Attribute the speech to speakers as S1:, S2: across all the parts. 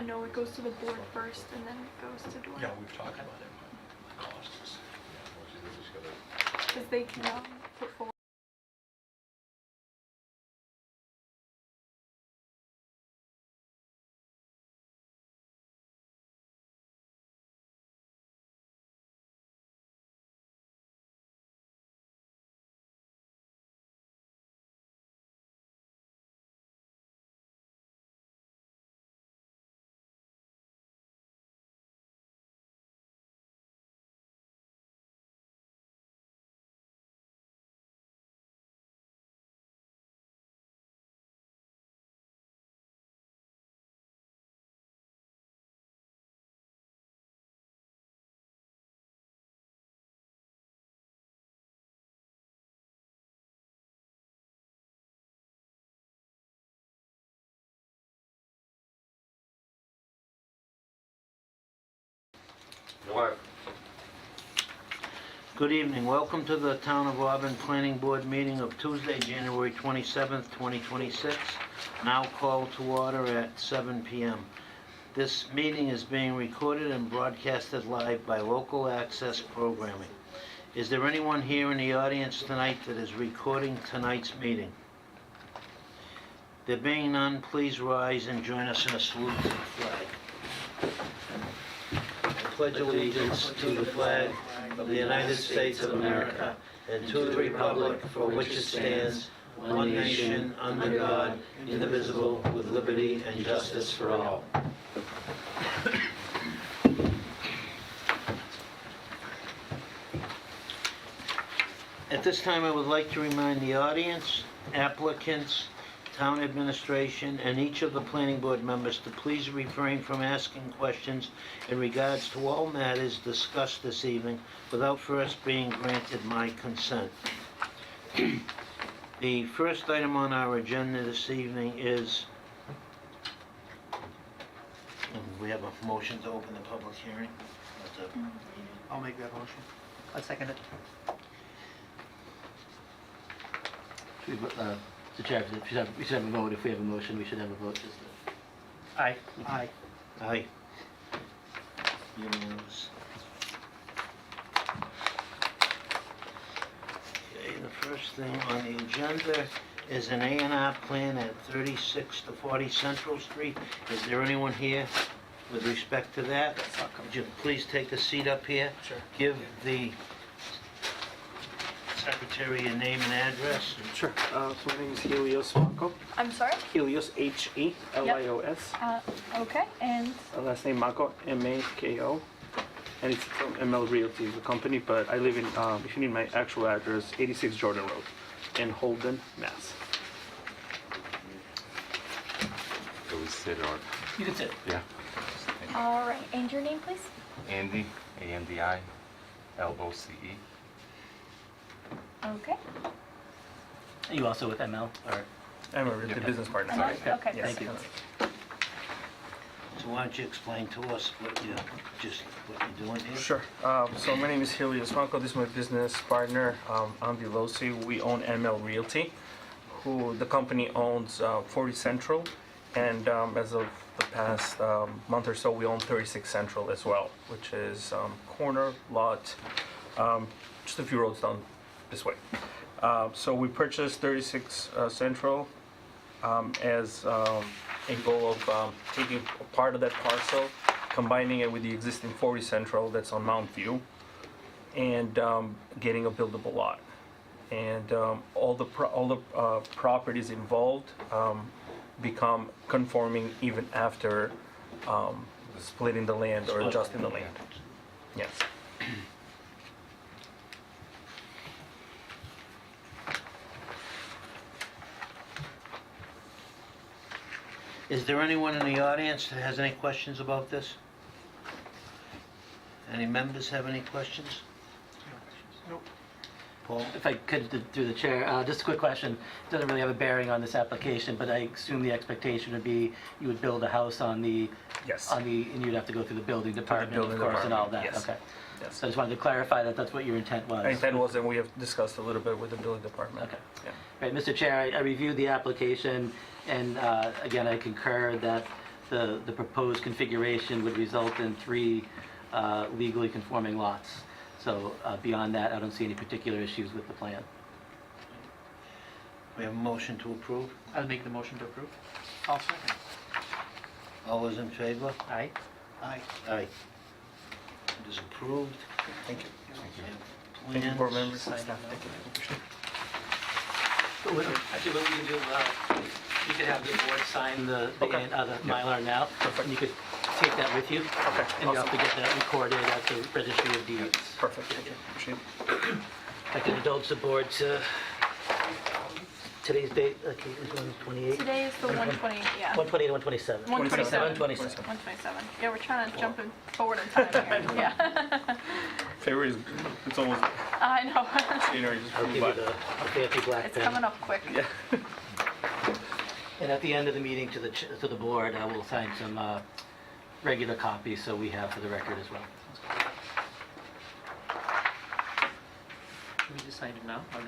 S1: No, it goes to the board first and then it goes to Dwayne.
S2: Yeah, we've talked about it, but the costs.
S1: Because they can put forward.
S3: What?
S4: Good evening. Welcome to the Town of Auburn Planning Board meeting of Tuesday, January 27th, 2026. Now called to order at 7 p.m. This meeting is being recorded and broadcasted live by Local Access Programming. Is there anyone here in the audience tonight that is recording tonight's meeting? There being none, please rise and join us in a salute to the flag. I pledge allegiance to the flag of the United States of America and to the republic for which it stands, one nation, under God, indivisible, with liberty and justice for all. At this time, I would like to remind the audience, applicants, town administration, and each of the planning board members to please refrain from asking questions in regards to all matters discussed this evening without first being granted my consent. The first item on our agenda this evening is, we have a motion to open the public hearing.
S2: I'll make that motion.
S5: I'll second it. Mr. Chair, we should have a vote. If we have a motion, we should have a vote.
S2: Aye. Aye.
S4: Aye. Unanimous. Okay, the first thing on the agenda is an A&R plan at 36 to 40 Central Street. Is there anyone here with respect to that? Would you please take a seat up here?
S2: Sure.
S4: Give the secretary your name and address.
S6: Sure. So my name is Helios Mako.
S1: I'm sorry?
S6: Helios, H-E-L-I-O-S.
S1: Okay, and
S6: Last name Mako, M-A-K-O. And it's from ML Realty, the company, but I live in, if you need my actual address, 86 Jordan Road in Holden, Mass.
S3: Do we sit or?
S5: You can sit.
S3: Yeah.
S1: all right, and your name, please?
S3: Andy, A-N-D-I, L-O-C-E.
S1: Okay.
S5: Are you also with ML? Or
S6: I'm a realty business partner.
S1: Sorry. Okay.
S6: Yes.
S5: thank you.
S4: So why don't you explain to us what you're doing here?
S6: Sure. So my name is Helios Mako. This is my business partner, Andy Losi. We own ML Realty, who the company owns 40 Central, and as of the past month or so, we own 36 Central as well, which is corner lot, just a few roads down this way. So we purchased 36 Central as a goal of taking part of that parcel, combining it with the existing 40 Central that's on Mount View, and getting a buildable lot. And all the properties involved become conforming even after splitting the land or adjusting the land. Yes.
S4: Is there anyone in the audience that has any questions about this? Any members have any questions?
S2: Nope.
S4: Paul?
S5: If I could, through the chair, just a quick question. Doesn't really have a bearing on this application, but I assume the expectation would be you would build a house on the,
S6: Yes.
S5: and you'd have to go through the building department,
S6: building
S5: of course, and all that.
S6: department, yes.
S5: Okay.
S6: Yes.
S5: So I just wanted to clarify that that's what your intent was.
S6: My intent was, and we have discussed a little bit with the building department.
S5: Okay.
S6: Yeah.
S5: Right, Mr. Chair, I reviewed the application, and again, I concur that the proposed configuration would result in 3 legally conforming lots. So beyond that, I don't see any particular issues with the plan.
S4: We have a motion to approve.
S2: I'll make the motion to approve.
S7: I'll second.
S4: All those in favor?
S5: Aye?
S7: Aye.
S4: Aye. It is approved.
S6: Thank you.
S4: And
S6: Thank you, board
S4: plans.
S6: members.
S5: Sign
S6: and staff.
S5: that.
S6: Thank you.
S5: Actually, what we can do, you could have the board sign the
S6: Okay.
S5: Mylar now.
S6: Perfect.
S5: And you could take that with you.
S6: Okay,
S5: And you have
S6: awesome.
S5: to get that recorded at the registry of deeds.
S6: Perfect, thank you. Appreciate it.
S5: I can indulge the board to today's date, okay, is 128?
S1: Today is the 120, yeah.
S5: 128 to 127.
S1: 127.
S5: 127.
S1: 127. Yeah, we're trying to jump in forward in time here. Yeah.
S6: February is, it's almost,
S1: I know.
S6: January just
S5: I'll
S6: flew
S5: give
S6: by.
S5: you the fancy black
S1: It's
S5: pen.
S1: coming up quick.
S6: Yeah.
S5: And at the end of the meeting to the board, I will sign some regular copies, so we have for the record as well.
S2: Should we just sign it now or no?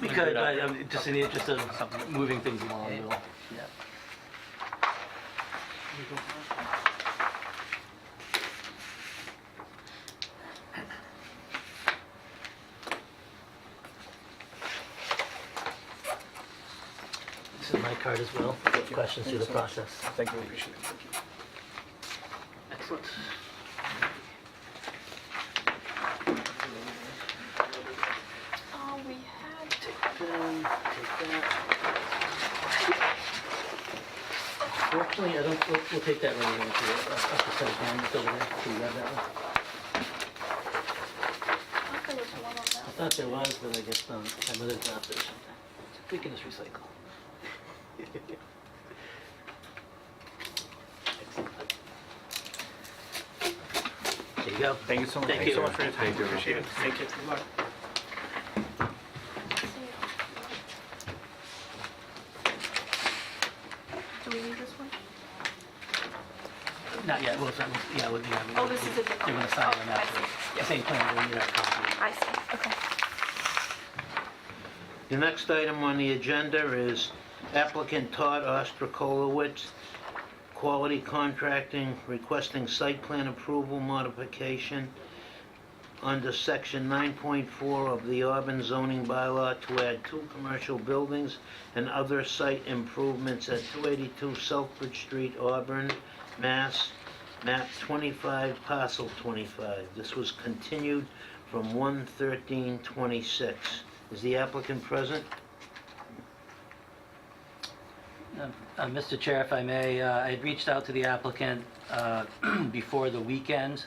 S5: We could, but just in the interest of moving things along,
S2: Yeah.
S5: we'll, yeah. This is my card as well,
S6: you.
S5: questions through the
S6: Thank you so much.
S5: process.
S6: Thank you, appreciate it. Thank you.
S5: Excellent.
S1: Oh, we had.
S5: Take that. Fortunately, I don't, we'll take that right into it, up to 7 down, it's over there, so you have that one.
S1: I thought there was one on
S5: I
S1: that.
S5: thought there was, but I guess, my mother's not there or something. We can just recycle. Excellent. There you go.
S6: Thank you so much.
S5: Thank
S6: Thank you so
S5: you.
S6: much for your time.
S3: Thank you.
S6: Appreciate it. Thank you. Good luck.
S1: Do we need this one?
S5: Not yet, well, yeah,
S1: Oh, this is a different
S5: You're
S1: one.
S5: gonna sign
S1: Oh,
S5: on
S1: I
S5: that.
S1: see.
S5: The same plan, we need our copy.
S1: I see. Okay.
S4: The next item on the agenda is applicant Todd Ostrakolowitz, Quality Contracting, requesting site plan approval modification under section 9.4 of the Auburn zoning bylaw to add 2 commercial buildings and other site improvements at 282 Southbridge Street, Auburn, Mass, map 25, parcel 25. This was continued from 1/13/26. Is the applicant present?
S5: Mr. Chair, if I may, I had reached out to the applicant before the weekend,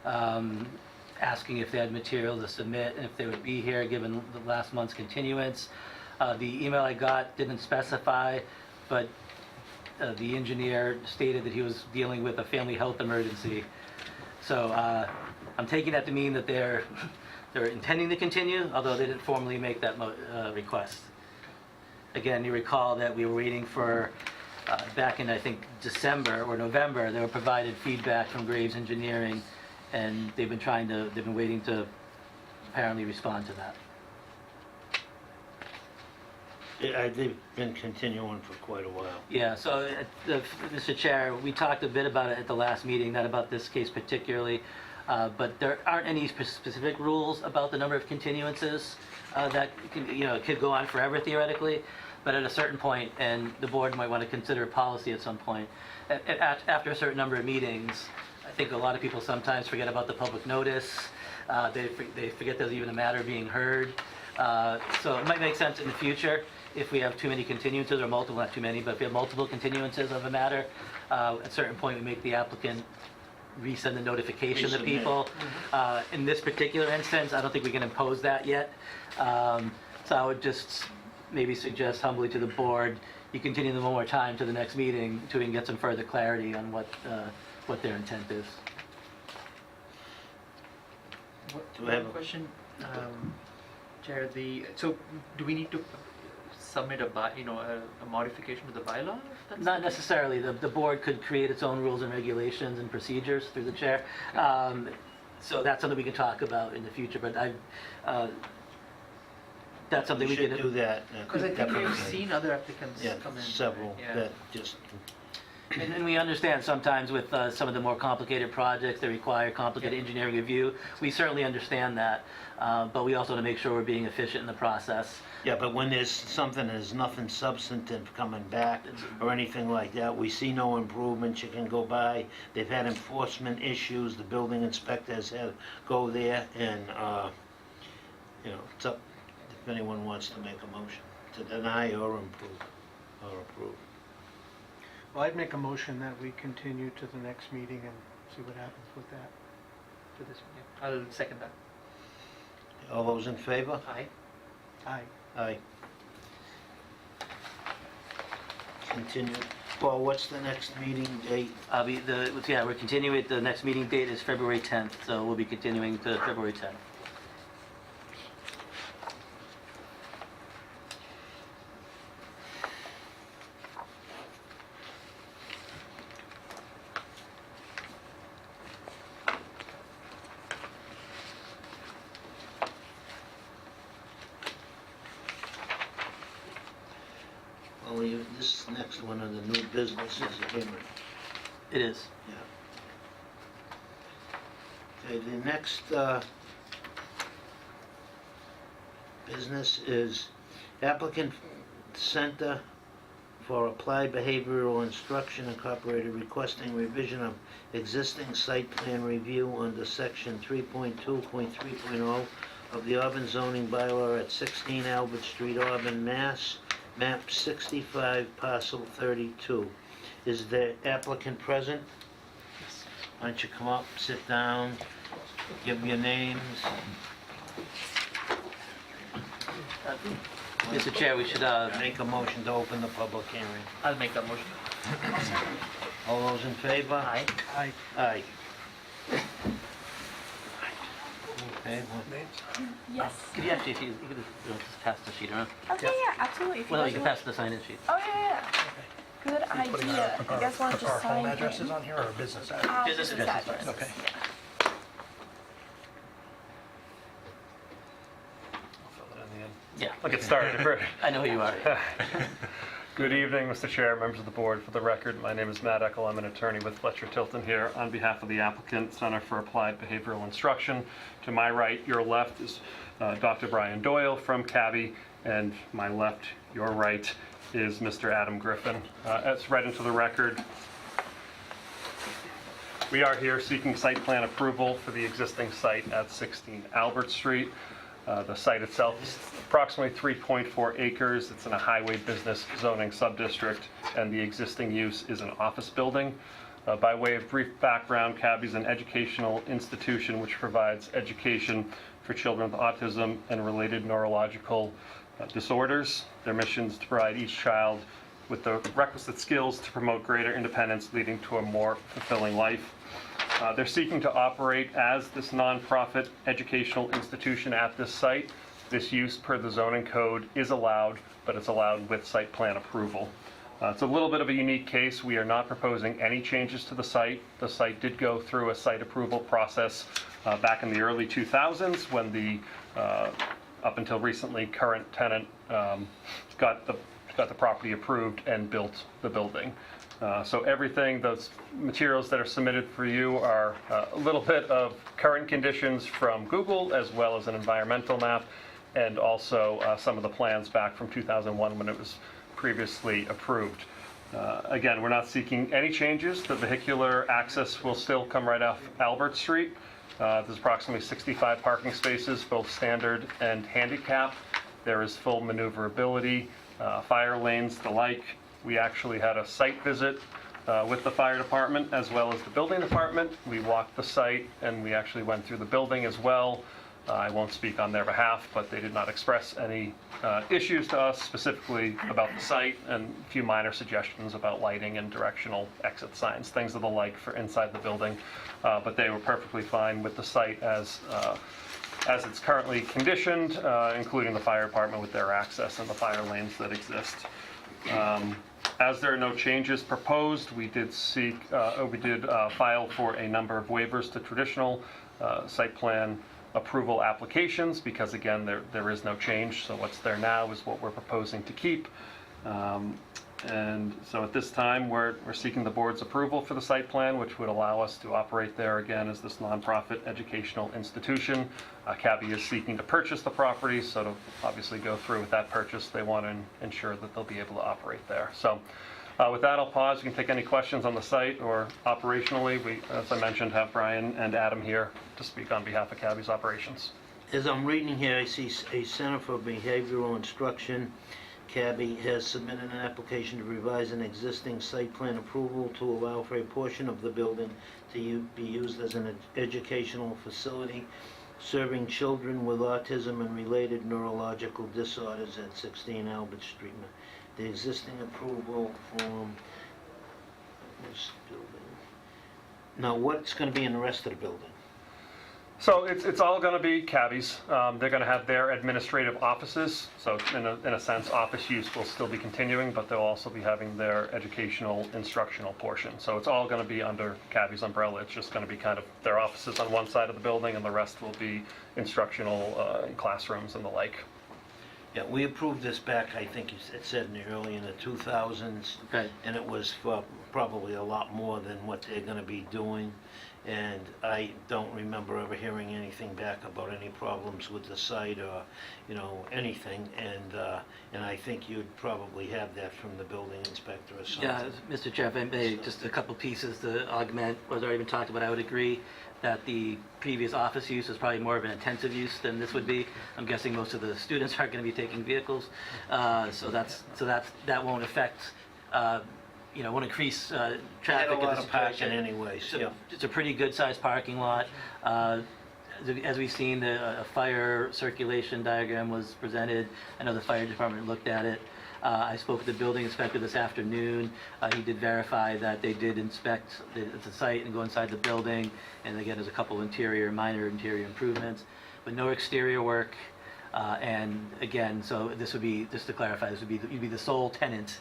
S5: asking if they had material to submit and if they would be here, given the last month's continuance. The email I got didn't specify, but the engineer stated that he was dealing with a family health emergency. So I'm taking that to mean that they're intending to continue, although they didn't formally make that request. Again, you recall that we were waiting for, back in, I think, December or November, they were provided feedback from Graves Engineering, and they've been waiting to apparently respond to that.
S4: They've been continuing for quite a while.
S5: Yeah, so, Mr. Chair, we talked a bit about it at the last meeting, not about this case particularly, but there aren't any specific rules about the number of continuances that could go on forever theoretically, but at a certain point, and the board might want to consider a policy at some point, after a certain number of meetings, I think a lot of people sometimes forget about the public notice, they forget there's even a matter being heard, so it might make sense in the future if we have too many continuances, or multiple, not too many, but if we have multiple continuances of a matter, at a certain point, we make the applicant resend the notification to
S4: Resubmit.
S5: people. In this particular instance, I don't think we can impose that yet. So I would just maybe suggest humbly to the board, you continue them one more time to the next meeting until we can get some further clarity on what their intent is.
S4: Do we have a-
S2: question? Chair, so do we need to submit a modification to the bylaw? if that's
S5: Not
S2: the case?
S5: necessarily. The board could create its own rules and regulations and procedures through the chair. So that's something we can talk about in the future, but that's something we
S4: should
S5: can...
S4: do that.
S2: Because I think
S4: definitely.
S2: we've seen other applicants
S4: Yeah,
S2: come in.
S4: several
S2: Yeah.
S4: that just
S5: And we understand sometimes with some of the more complicated projects that require complicated engineering review, we certainly understand that, but we also want to make sure we're being efficient in the process.
S4: Yeah, but when there's something, there's nothing substantive coming back or anything like that, we see no improvements, you can go by, they've had enforcement issues, the building inspector has had to go there, and, you know, it's up if anyone wants to make a motion to deny or improve, or approve.
S7: Well, I'd make a motion that we continue to the next meeting and see what happens with that.
S2: To this one, yeah. I'll second that.
S4: All those in favor?
S2: Aye.
S7: Aye.
S4: Aye. Continue. Paul, what's the next meeting date?
S5: We're continuing, the next meeting date is February 10th, so we'll be continuing to February 10th.
S4: Well, this next one of the new business is a hearing.
S5: It is.
S4: Okay, the next business is applicant Center for Applied Behavioral Instruction Incorporated requesting revision of existing site plan review under section 3.2.3.0 of the Auburn zoning bylaw at 16 Albert Street, Auburn, Mass. Map 65, parcel 32. Is the applicant present? Why don't you come up, sit down, give your names.
S5: Mr. Chair, we should,
S4: Make a motion to open the public hearing.
S2: I'll make that motion.
S4: All those in favor?
S2: Aye.
S7: Aye.
S4: Aye. Okay, well,
S1: Yes.
S5: could you actually, if you could just pass the sheet around?
S1: Okay, yeah, absolutely. If
S5: Well, you
S1: guys
S5: can
S1: want-
S5: pass the sign-in sheet.
S1: Oh, yeah. Good idea. You guys want to
S8: Our
S1: just sign
S8: home addresses
S1: in?
S8: on here or business address?
S5: Business
S1: Business
S5: addresses,
S1: addresses,
S8: okay.
S1: yeah.
S8: I'll fill it in the end.
S5: Yeah,
S9: I'll get started.
S5: I know who you are.
S9: Good evening, Mr. Chair, members of the board. For the record, my name is Matt Eckel. I'm an attorney with Fletcher Tilton here on behalf of the applicant, Center for Applied Behavioral Instruction. To my right, your left, is Dr. Brian Doyle from CABI, and my left, your right, is Mr. Adam Griffin. That's right into the record. We are here seeking site plan approval for the existing site at 16 Albert Street. The site itself is approximately 3.4 acres. It's in a highway business zoning subdistrict, and the existing use is an office building. By way of brief background, CABI is an educational institution which provides education for children with autism and related neurological disorders. Their mission is to provide each child with the requisite skills to promote greater independence, leading to a more fulfilling life. They're seeking to operate as this nonprofit educational institution at this site. This use per the zoning code is allowed, but it's allowed with site plan approval. It's a little bit of a unique case. We are not proposing any changes to the site. The site did go through a site approval process back in the early 2000s when the, up until recently, current tenant got the property approved and built the building. So everything, those materials that are submitted for you are a little bit of current conditions from Google, as well as an environmental map, and also some of the plans back from 2001 when it was previously approved. Again, we're not seeking any changes. The vehicular access will still come right off Albert Street. There's approximately 65 parking spaces, both standard and handicap. There is full maneuverability, fire lanes, the like. We actually had a site visit with the fire department as well as the building department. We walked the site and we actually went through the building as well. I won't speak on their behalf, but they did not express any issues to us specifically about the site, and a few minor suggestions about lighting and directional exit signs, things of the like for inside the building. But they were perfectly fine with the site as it's currently conditioned, including the fire department with their access and the fire lanes that exist. As there are no changes proposed, we did file for a number of waivers to traditional site plan approval applications, because again, there is no change, so what's there now is what we're proposing to keep. And so at this time, we're seeking the board's approval for the site plan, which would allow us to operate there again as this nonprofit educational institution. Cabby is seeking to purchase the property, so to obviously go through with that purchase, they want to ensure that they'll be able to operate there. So with that, I'll pause. You can take any questions on the site or operationally. We, as I mentioned, have Brian and Adam here to speak on behalf of Cabby's operations.
S4: As I'm reading here, I see a Center for Behavioral Instruction. Cabby has submitted an application to revise an existing site plan approval to allow for a portion of the building to be used as an educational facility serving children with autism and related neurological disorders at 16 Albert Street. The existing approval from this building. Now, what's going to be in the rest of the building?
S9: So it's all going to be Cabby's. They're going to have their administrative offices. So in a sense, office use will still be continuing, but they'll also be having their educational, instructional portion. So it's all going to be under Cabby's umbrella. It's just going to be kind of their offices on one side of the building, and the rest will be instructional classrooms and the like.
S4: Yeah, we approved this back, I think it said early in the 2000s.
S5: Okay.
S4: And it was for probably a lot more than what they're going to be doing. And I don't remember ever hearing anything back about any problems with the site or, you know, anything. And I think you'd probably have that from the building inspector or something.
S5: Yeah, Mr. Chair, if I may, just a couple pieces to augment what's already been talked about. I would agree that the previous office use is probably more of an intensive use than this would be. I'm guessing most of the students aren't going to be taking vehicles, so that won't affect, won't increase traffic.
S4: Had a
S5: at the
S4: lot of parking
S5: situation.
S4: anyways, yeah.
S5: It's a pretty good-sized parking lot. As we've seen, a fire circulation diagram was presented. I know the fire department looked at it. I spoke with the building inspector this afternoon. He did verify that they did inspect the site and go inside the building. And again, there's a couple minor interior improvements, but no exterior work. And again, so this would be, just to clarify, you'd be the sole tenant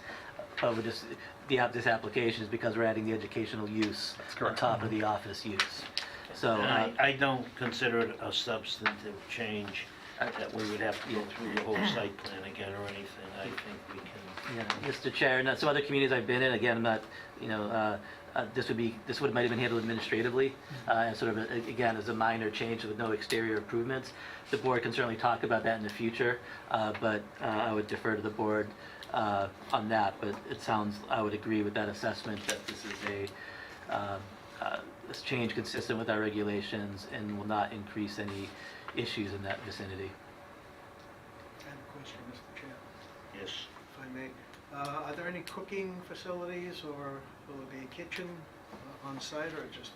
S5: of this application is because we're adding the educational use on top of the office use. So
S4: And I don't consider it a substantive change that we would have to go through the whole site plan again or anything. I think we can.
S5: yeah, Mr. Chair, and some other communities I've been in, again, I'm not, this might have been handled administratively, and sort of, again, as a minor change with no exterior improvements. The board can certainly talk about that in the future, but I would defer to the board on that. But it sounds, I would agree with that assessment that this is this change consistent with our regulations and will not increase any issues in that vicinity.
S7: I have a question, Mr. Chair,
S4: Yes.
S7: if I may. Are there any cooking facilities or will there be a kitchen on site or just?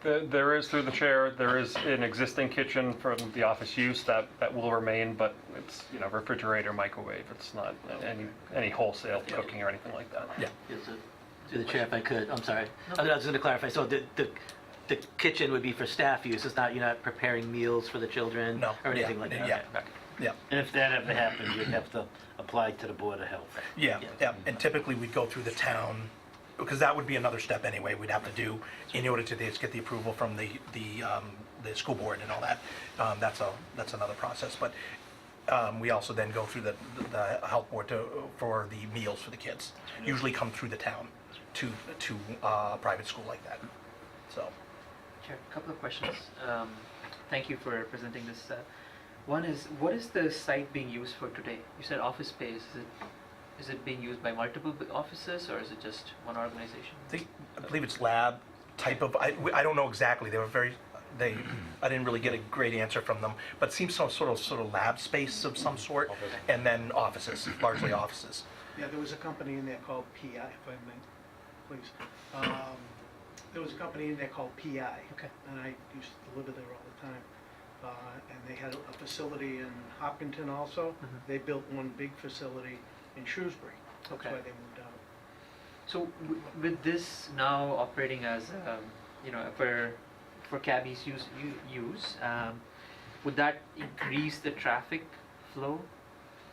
S9: There is, through the chair, there is an existing kitchen from the office use that will remain, but it's, refrigerator, microwave. It's not any wholesale cooking or anything like that.
S6: Yeah.
S5: Yes, to the chair, if I could, I'm sorry. I was going to clarify, so the kitchen would be for staff use, it's not, you're not preparing meals for the children?
S6: No,
S5: Or anything
S6: yeah,
S5: like that?
S6: yeah.
S5: Okay.
S6: Yeah,
S4: And if that ever happened, you'd have to apply to the Board of Health.
S6: yeah, yeah. And typically we'd go through the town, because that would be another step anyway we'd have to do in order to get the approval from the school board and all that. That's another process. But we also then go through the health board for the meals for the kids. Usually come through the town to a private school like that. So.
S2: Chair, a couple of questions. Thank you for presenting this. One is, what is the site being used for today? You said office space. Is it being used by multiple offices or is it just one organization?
S6: I believe it's lab type of, I don't know exactly, I didn't really get a great answer from them, but it seems some sort of lab space of some sort, and then offices, largely offices.
S7: Yeah, there was a company in there called PI, if I may, please. There was a company in there called PI.
S2: Okay.
S7: And I used to deliver there all the time. And they had a facility in Hopkinton also.
S2: Mhm.
S7: They built one big facility in Shrewsbury. That's
S2: Okay.
S7: why they moved out.
S2: So with this now operating as, for Cabby's use, would that increase the traffic flow?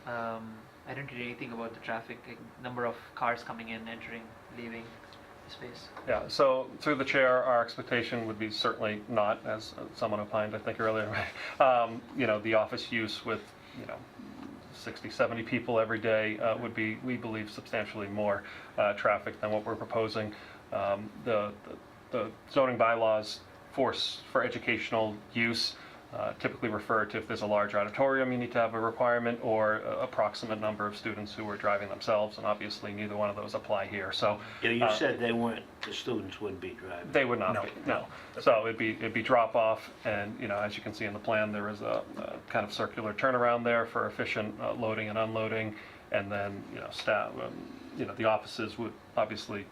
S2: I didn't read anything about the traffic, like number of cars coming in, entering, leaving the space.
S9: Yeah, so through the chair, our expectation would be certainly not, as someone opined, I think earlier, the office use with, 60, 70 people every day would be, we believe, substantially more traffic than what we're proposing. The zoning bylaws for educational use typically refer to if there's a large auditorium, you need to have a requirement, or approximate number of students who are driving themselves, and obviously neither one of those apply here. So
S4: Yeah, you said they weren't, the students wouldn't be driving.
S9: they would not be, no. So it'd be drop off, and as you can see in the plan, there is a kind of circular turnaround there for efficient loading and unloading, and then staff, the offices would obviously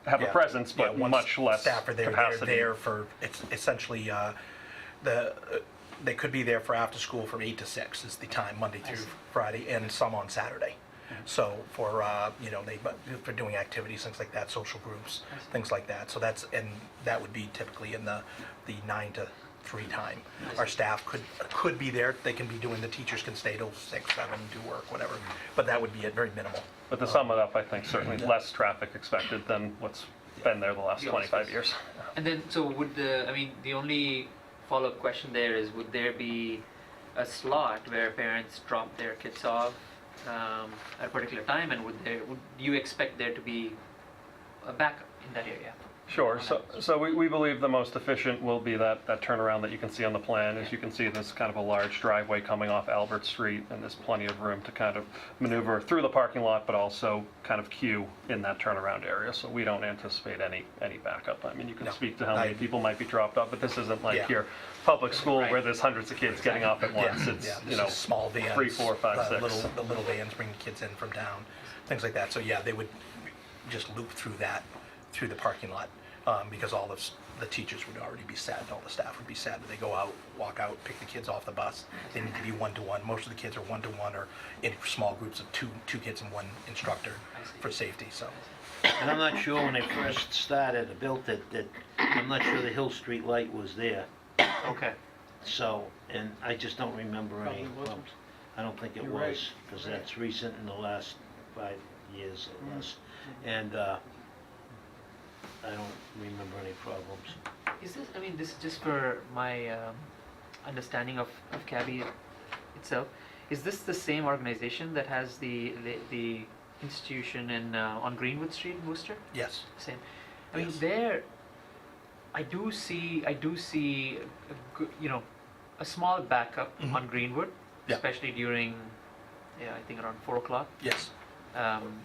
S9: have a
S8: Yeah.
S9: presence, but
S8: once
S9: much less
S8: staff are there,
S9: capacity.
S8: they're there for, it's essentially, they could be there for after school from 8 to 6 is the time, Monday through Friday, and some on Saturday. So for, for doing activities, things like that, social groups, things like that. So that would be typically in the 9 to 3 time. Our staff could be there, they can be doing, the teachers can stay till 6, 7, do work, whatever. But that would be it, very minimal.
S9: But to sum it up, I think certainly less traffic expected than what's been there the last 25 years.
S2: And then, so would the only follow-up question there is, would there be a slot where parents drop their kids off at a particular time, and would you expect there to be a backup in that area?
S9: Sure. So we believe the most efficient will be that turnaround that you can see on the plan. As you can see, there's kind of a large driveway coming off Albert Street, and there's plenty of room to kind of maneuver through the parking lot, but also kind of queue in that turnaround area. So we don't anticipate any backup. I mean, you can
S8: No.
S9: speak to how many people might be dropped off, but this isn't like
S8: Yeah.
S9: your public school
S2: Right.
S9: where there's hundreds of kids getting off at once.
S8: Yeah,
S9: It's
S8: this is small vans.
S9: 3, 4, 5, 6.
S8: The little vans bringing kids in from town, things like that. So yeah, they would just loop through the parking lot, because all the teachers would already be set, all the staff would be set. They go out, walk out, pick the kids off the bus. They need to be one-to-one. Most of the kids are one-to-one or in small groups of two kids and one instructor for safety, so.
S4: And I'm not sure when they first started or built it, that, I'm not sure the Hill Street light was there.
S2: Okay.
S4: So, and I just don't remember any
S7: Probably wasn't.
S4: problems. I don't think it
S7: You're right.
S4: was, because that's recent in the last 5 years or less. And I don't remember any problems.
S2: Is this, this is just for my understanding of Cabby itself. Is this the same organization that has the institution on Greenwood Street in Worcester?
S8: Yes.
S2: Same.
S8: Yes.
S2: There, I do see a small backup
S8: Mhm.
S2: on Greenwood,
S8: Yeah.
S2: especially during, I think around 4 o'clock.
S8: Yes.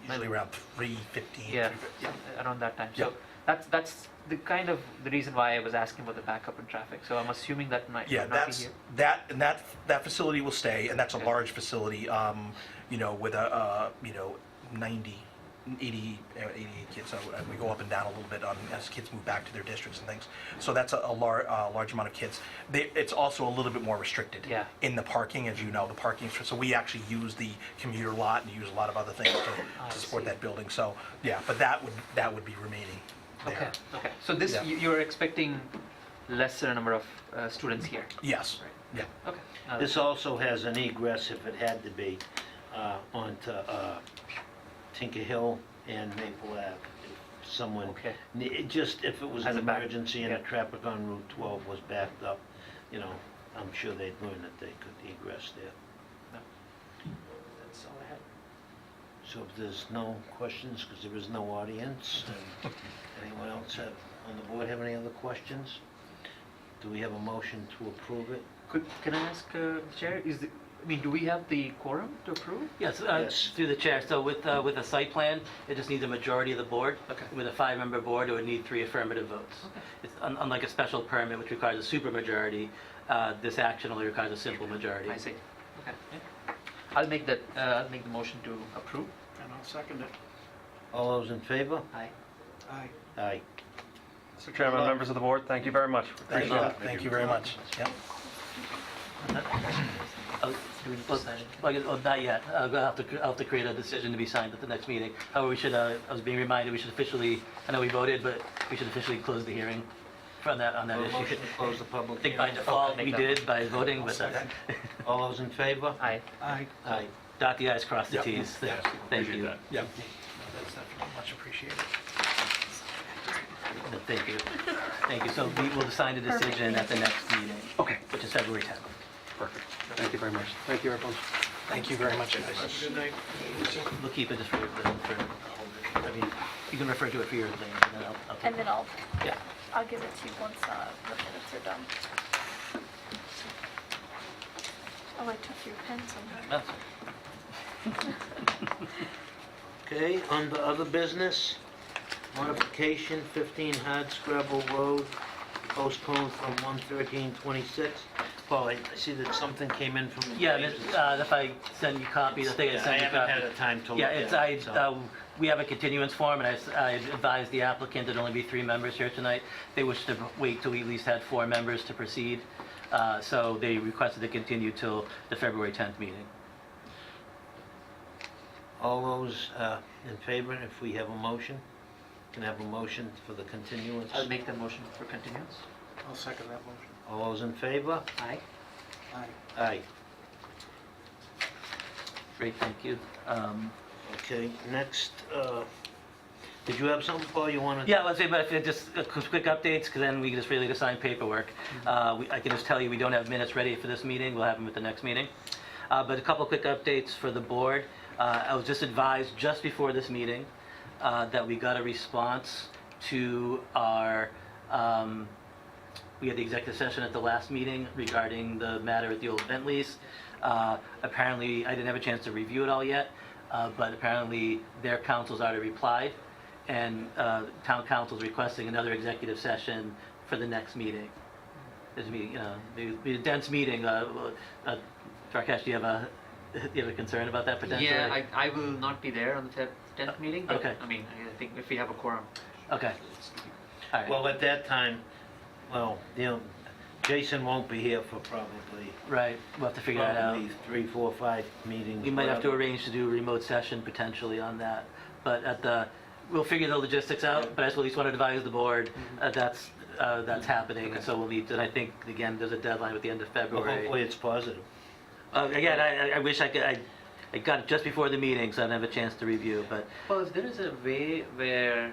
S8: Usually around 3:15.
S2: Yeah,
S8: 3:50.
S2: around that time.
S8: Yeah.
S2: So that's the reason why I was asking about the backup in traffic. So I'm assuming that might
S8: Yeah,
S2: not be here.
S8: that facility will stay, and that's a
S2: Okay.
S8: large facility, with a 88 kids. So we go up and down a little bit as kids move back to their districts and things. So that's a large amount of kids. It's also a little bit more restricted
S2: Yeah.
S8: in the parking, as you know, the parking. So we actually use the commuter lot and use a lot of other things
S2: I
S8: to support
S2: see.
S8: that building. So yeah, but that would be remaining there.
S2: Okay. So this
S8: Yeah.
S2: you're expecting lesser number of students here.
S8: Yes.
S2: Right.
S8: Yeah.
S2: Okay.
S4: This also has an egress, if it had to be, onto Tinker Hill and Maple Ave. If someone,
S2: Okay.
S4: if it was
S2: Has
S4: an
S2: a back-
S4: emergency and the
S2: yeah.
S4: traffic on Route 12 was backed up, I'm sure they'd learn that they could egress there.
S2: That's all I had.
S4: So if there's no questions, because there is no audience, and anyone else on the board have any other questions? Do we have a motion to approve it?
S2: Can I ask, Chair? Do we have the quorum to approve?
S5: Yes,
S4: Yes.
S5: through the chair. So with a site plan, it just needs a majority of the board.
S2: Okay.
S5: With a 5-member board, it would need 3 affirmative votes.
S2: Okay.
S5: It's unlike a special permit, which requires a supermajority. This action only requires a simple majority.
S2: I see. Okay. Yeah. I'll make the motion to approve.
S7: And I'll second it.
S4: All those in favor?
S2: Aye.
S7: Aye.
S4: Aye.
S9: Mr. Chairman, members of the board, thank you very much.
S8: Thank
S9: Appreciate it.
S8: you. Thank you very much. Yep.
S5: Oh,
S2: Do we need to
S5: well,
S2: sign it?
S5: not yet. I'll have to create a decision to be signed at the next meeting. However, we should, I was being reminded, we should officially, I know we voted, but we should officially close the hearing on that
S4: Motion
S5: issue.
S4: to close the public
S5: I think by
S4: hearing.
S5: default,
S2: make
S5: we
S2: that.
S5: did by voting, but
S4: All those in favor?
S2: Aye.
S7: Aye.
S4: Aye.
S5: dot the i's, cross the
S8: Yep.
S5: t's.
S8: Yeah.
S5: Thank you.
S8: Yep. That's definitely much appreciated.
S5: Thank you. Thank you. So we will sign the decision at the next meeting.
S9: Okay.
S5: Which is February 10th.
S9: Perfect. Thank you very much. Thank you, everyone.
S8: Thank you very much, guys.
S7: Good night.
S5: We'll keep it just for, I mean, you can refer to it for your thing, and then I'll take
S1: And then
S5: Yeah.
S1: I'll give it to you once the minutes are done. Oh, I took your pen somewhere.
S5: That's-
S4: Okay, under other business, modification 15 Hardscrabble Road, postponed from 1/13/26. Paul, I see that something came in from the...
S5: Yeah, if I send you copies, I think I
S4: Yeah, I
S5: sent you
S4: haven't
S5: copies.
S4: had a time to look
S5: Yeah,
S4: at
S5: it's,
S4: it, so-
S5: we have a continuance form, and I advised the applicant there'd only be 3 members here tonight. They wish to wait till we at least had 4 members to proceed, so they requested to continue till the February 10th meeting.
S4: All those in favor, if we have a motion? Can I have a motion for the continuance?
S2: I'll make the motion for continuance.
S7: I'll second that motion.
S4: All those in favor?
S2: Aye.
S7: Aye.
S4: Aye.
S5: Great, thank you.
S4: Okay, next, did you have something, Paul, you wanted?
S5: Yeah, let's say, but if it just quick updates, because then we can just really assign paperwork. I can just tell you, we don't have minutes ready for this meeting, we'll have them at the next meeting. But a couple quick updates for the board. I was just advised just before this meeting that we got a response to our, we had the executive session at the last meeting regarding the matter at the old Bentley's. Apparently, I didn't have a chance to review it all yet, but apparently their council's already replied, and town council's requesting another executive session for the next meeting. There's be a dense meeting. Rakesh, do you have a concern about that potentially?
S2: Yeah, I will not be there on the 10th meeting, but
S5: Okay.
S2: I mean, I think if we have a quorum.
S5: Okay. All right.
S4: Well, at that time, well, Jason won't be here for probably,
S5: Right, we'll have to figure that out.
S4: probably 3, 4, 5 meetings.
S5: We might have to
S4: whatever.
S5: arrange to do a remote session potentially on that, but we'll figure the logistics out, but I just at least want to advise the board, that's happening, and so we'll need, and I think, again, there's a deadline at the end of
S4: Well,
S5: February.
S4: hopefully it's positive.
S5: Again, I wish I could, I got it just before the meeting, so I didn't have a chance to review, but,
S2: Well, if there is a way where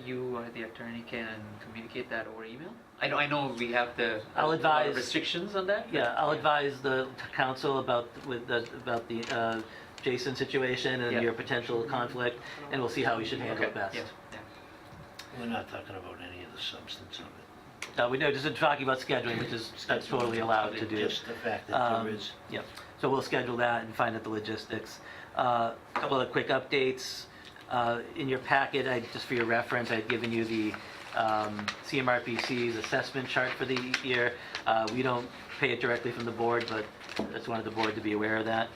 S2: you or the attorney can communicate that over email? I know we have the
S5: I'll
S2: lot of
S5: advise-
S2: restrictions on that. but-
S5: yeah, I'll advise the council about the Jason situation and
S2: Yeah.
S5: your potential conflict, and we'll see how we should handle
S2: Okay,
S5: it best.
S2: yeah, yeah.
S4: We're not talking about any of the substance of it.
S5: We know, just talking about scheduling, which is, that's totally allowed to do.
S4: Just the fact that there is.
S5: Yep, so we'll schedule that and find out the logistics. A couple of quick updates. In your packet, just for your reference, I'd given you the CMRPC's assessment chart for the year. We don't pay it directly from the board, but I just wanted the board to be aware of that.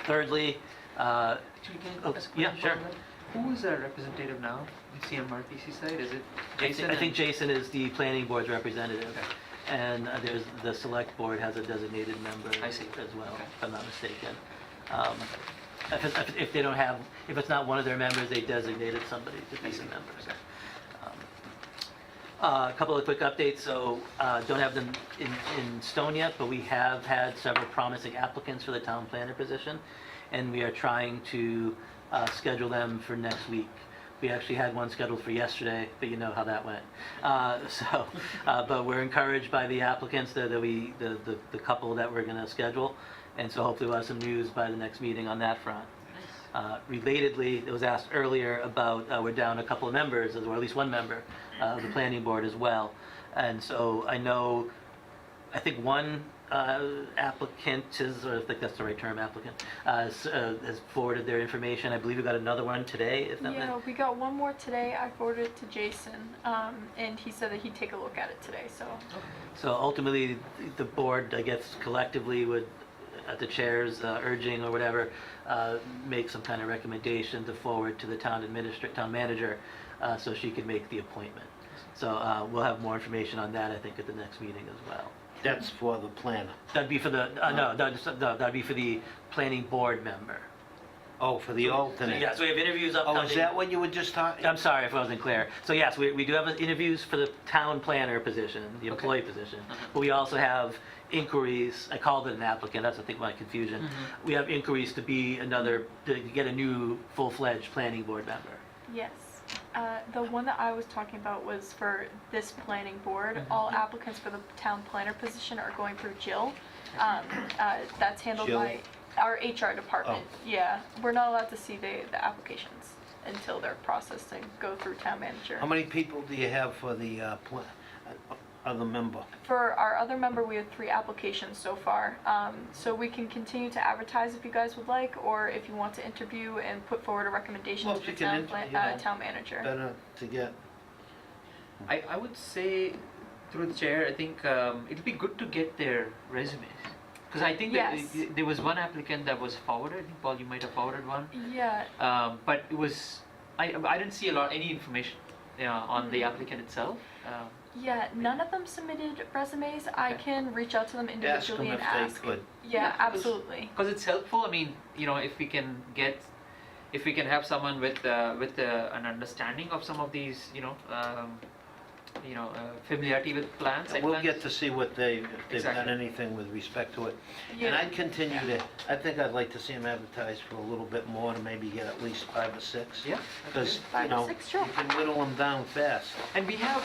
S5: Thirdly,
S2: Actually, can I
S5: Oh,
S2: ask a
S5: yeah,
S2: question
S5: sure.
S2: about that? Who is our representative now, the CMRPC side? Is it
S5: I
S2: Jason?
S5: think Jason is the planning board's representative.
S2: Okay.
S5: And there's, the select board has a designated member
S2: I see.
S5: as well,
S2: Okay.
S5: if I'm not mistaken. If they don't have, if it's not one of their members, they designated somebody to be the member.
S2: Okay.
S5: A couple of quick updates, so don't have them in stone yet, but we have had several promising applicants for the town planner position, and we are trying to schedule them for next week. We actually had one scheduled for yesterday, but you know how that went. But we're encouraged by the applicants, the couple that we're gonna schedule, and so hopefully we'll have some news by the next meeting on that front. Relatedly, it was asked earlier about, we're down a couple of members, or at least one member of the planning board as well. And so I know, I think one applicant is, or I think that's the right term, applicant, has forwarded their information. I believe we got another one today, if not.
S1: Yeah, we got one more today. I forwarded it to Jason, and he said that he'd take a look at it today, so.
S5: So ultimately, the board, I guess collectively would, at the chair's urging or whatever, make some kind of recommendation to forward to the town manager, so she can make the appointment. So we'll have more information on that, I think, at the next meeting as well.
S4: That's for the planner.
S5: That'd be for the, no, that'd be for the planning board member.
S4: Oh, for the
S5: So,
S4: alternate.
S5: yeah, so we have interviews
S4: Oh,
S5: upcoming.
S4: is that what you were just talking?
S5: I'm sorry if I wasn't clear. So yes, we do have interviews for the town planner position, the
S2: Okay.
S5: employee position.
S2: Uh-huh.
S5: But we also have inquiries, I called it an applicant, that's I think my confusion.
S2: Mhm.
S5: We have inquiries to get a new full-fledged planning board member.
S1: Yes. The one that I was talking about was for this planning board.
S2: Mhm.
S1: All applicants for the town planner position are going through Jill. That's handled
S4: Jill?
S1: by our HR department. Yeah, we're not allowed to see the applications until they're processed and go through town manager.
S4: How many people do you have for the other member?
S1: For our other member, we have 3 applications so far. So we can continue to advertise if you guys would like, or if you want to interview and put forward a recommendation
S4: Well,
S1: to
S4: if
S1: the
S4: you can
S1: town manager.
S4: Better to get,
S2: I would say, through the chair, I think it'll be good to get their resumes. Because I think that
S1: Yes.
S2: there was one applicant that was forwarded. I think, Paul, you might have forwarded one.
S1: Yeah,
S2: But it was, I didn't see any information on the applicant itself.
S1: yeah, none of them submitted resumes. I
S2: Okay.
S1: can reach out to them
S4: ask them
S1: individually
S4: if
S1: and
S4: they
S1: ask.
S4: could.
S1: Yeah,
S2: Yeah, 'cause-
S1: absolutely.
S2: Because it's helpful. I mean, if we can have someone with an understanding of some of these, familiarity with plans. site
S4: We'll
S2: plans.
S4: get to see what if they've done
S2: Exactly.
S4: anything with respect to it. And
S1: Yeah.
S4: I'd continue to, I think I'd like to see them advertise for a little bit more, to maybe get at least 5 or 6.
S2: Yeah.
S4: Because,
S1: 5 or 6, sure.
S4: you can whittle them down fast.
S2: And we have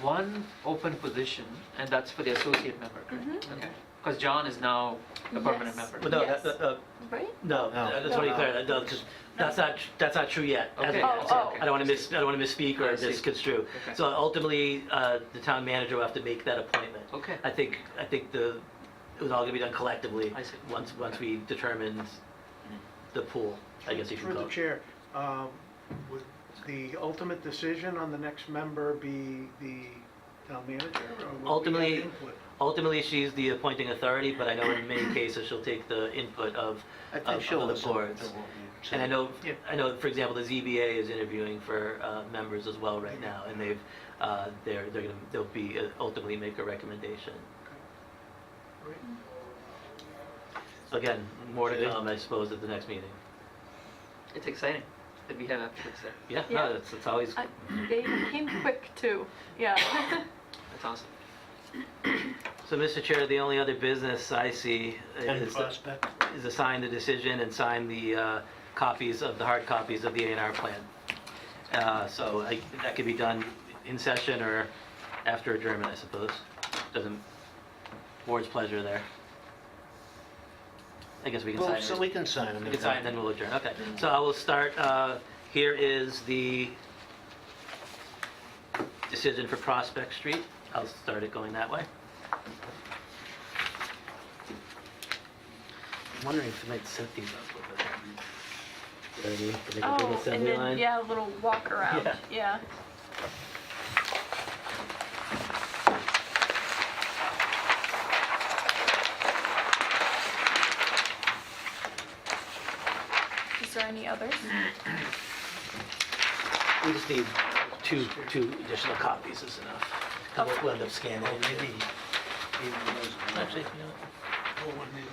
S2: one open position, and that's for the associate member, correct?
S1: Mhm.
S2: Okay. Because John is now a permanent
S1: Yes.
S2: member.
S5: Well, no,
S1: Yes.
S5: no,
S1: Right?
S4: No.
S5: that's what you clear, no, 'cause that's not true yet. As of
S2: Okay.
S5: yet.
S1: Oh,
S5: So
S1: oh.
S5: I don't want to misspeak
S2: I
S5: or
S2: see.
S5: misconstrue.
S2: Okay.
S5: So ultimately, the town manager will have to make that appointment.
S2: Okay.
S5: I think it was all gonna be done collectively.
S2: I see.
S5: Once we determined the pool, I guess you could
S7: Through
S5: call
S7: the
S5: it.
S7: chair, would the ultimate decision on the next member be the town manager? Or would we
S5: Ultimately-
S7: have input?
S5: Ultimately, she's the appointing authority, but I know in many cases she'll take the input of
S4: I think
S5: of
S4: she'll
S5: other
S4: listen to
S5: boards.
S4: what you say.
S5: And
S2: Yeah.
S5: I know, for example, the ZBA is interviewing for members as well right now, and they'll be ultimately make a recommendation.
S7: Right.
S5: So again, more to come, I suppose, at the next meeting.
S2: It's exciting that we have applicants there.
S5: Yeah,
S1: Yeah.
S5: no, it's always,
S1: They came quick too. Yeah.
S2: That's awesome.
S5: so Mr. Chair, the only other business I see
S4: And
S5: is
S4: prospect?
S5: to sign the decision and sign the hard copies of the A&R plan. So that could be done in session or after adjournment, I suppose. Board's pleasure there. I guess we can
S4: Well,
S5: sign.
S4: so we can sign them.
S5: We can sign, then we'll adjourn. Okay, so I will start, here is the decision for Prospect Street. I'll start it going that way. I'm wondering if I might set these up a little bit. You know what I mean? To make a little
S1: Oh, and
S5: assembly
S1: then,
S5: line.
S1: yeah, a little walk around.
S5: Yeah.
S1: Yeah. Is there any others?
S5: We just need two additional copies is enough. 'Cause we'll end up scanning.
S4: Oh, maybe.
S5: Actually, you know,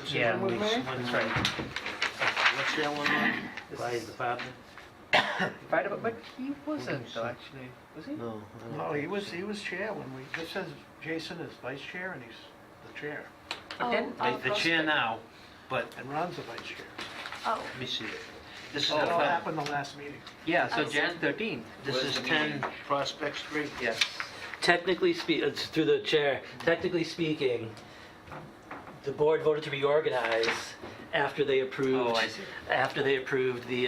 S2: Yeah,
S4: That's right. What's that one on? Fire department?
S2: But he wasn't though, actually. Was he?
S4: No. I don't
S7: No,
S4: think
S7: he was,
S4: so.
S7: he was chair when this says Jason is vice chair and he's the chair.
S2: But then-
S4: The chair now, but,
S7: And Ron's the vice chair.
S1: Oh,
S4: let me see it. This is
S7: That all
S4: the
S7: happened the last meeting.
S2: Yeah, so
S1: I see.
S2: Jan 13th.
S4: This
S2: was
S4: is
S2: the
S4: 10
S2: meeting.
S4: Prospect Street?
S2: Yes.
S5: Technically it's through the chair, technically speaking, the board voted to reorganize after they approved.
S2: Oh, I see.
S5: After they approved the,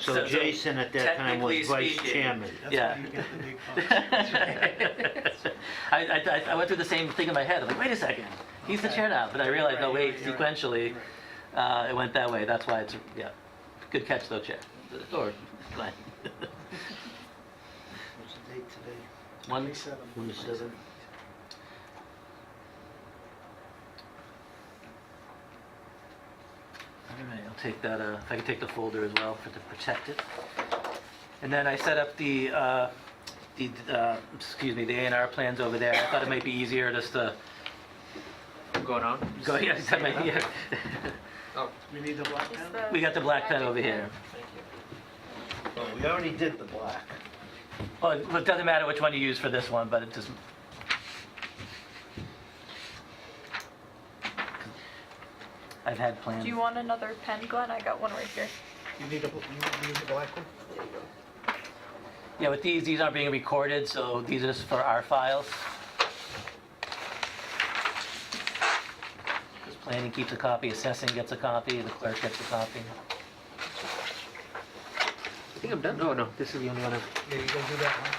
S4: So Jason at that time was
S5: technically
S4: vice
S5: speaking-
S4: chairman.
S7: That's
S5: Yeah.
S7: why you get the big bucks.
S5: I went through the same thing in my head. I'm like, wait a second, he's the chair now. But I realized, no, wait,
S7: Right, right,
S5: sequentially,
S7: right.
S5: it went that way. That's why it's, yeah. Good catch though, Chair. Or, fine.
S4: What's the date today?
S1: 27.
S4: 27.
S5: All right, I'll take that, if I can take the folder as well to protect it. And then I set up the A&R plans over there. I thought it might be easier just to
S2: Going on?
S5: go, yeah, set my, yeah.
S7: We need the black
S1: Is
S7: pen?
S1: the
S5: We got the black pen over here.
S4: Well, we already did the black.
S5: Well, it doesn't matter which one you use for this one, but it just... I've had plans.
S1: Do you want another pen, Glenn? I got one right here.
S7: You need the black one?
S5: Yeah, but these aren't being recorded, so these are just for our files. Planning keeps a copy, assessing gets a copy, the clerk gets a copy.
S2: I think I'm done. Oh, no, this is the only one I've...
S8: Yeah, you gonna do that one?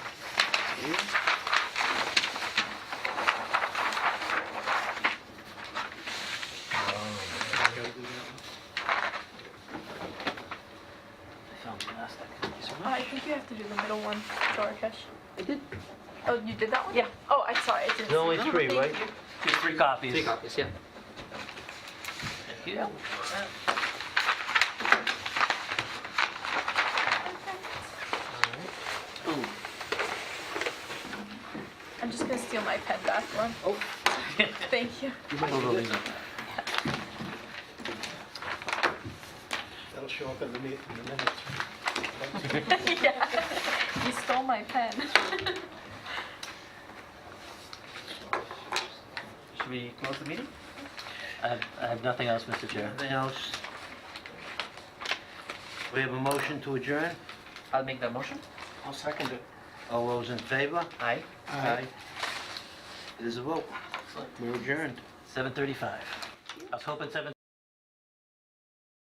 S5: I found plastic.
S1: I think you have to do the middle one, Rakesh.
S2: I did.
S1: Oh, you did that one? Yeah. Oh, I'm sorry, I didn't.
S4: There's only
S1: see.
S4: three,
S1: Thank
S4: right?
S1: you.
S5: Two, 3 copies.
S2: 3 copies, yeah.
S5: Thank you.
S2: Ooh.
S1: I'm just gonna steal my pen back, Ron.
S2: Oh.
S1: Thank you.
S2: You might
S5: Totally.
S2: do it.
S7: That'll show up in the minutes.
S1: Yeah. You stole my pen.
S2: Should we close the meeting?
S5: I have nothing else, Mr. Chair.
S4: Anything else? We have a motion to adjourn?
S2: I'll make that motion.
S7: I'll second it.
S4: All those in favor?
S2: Aye.
S4: Aye. It is a vote. We're adjourned.
S5: 7:35. I was hoping 7.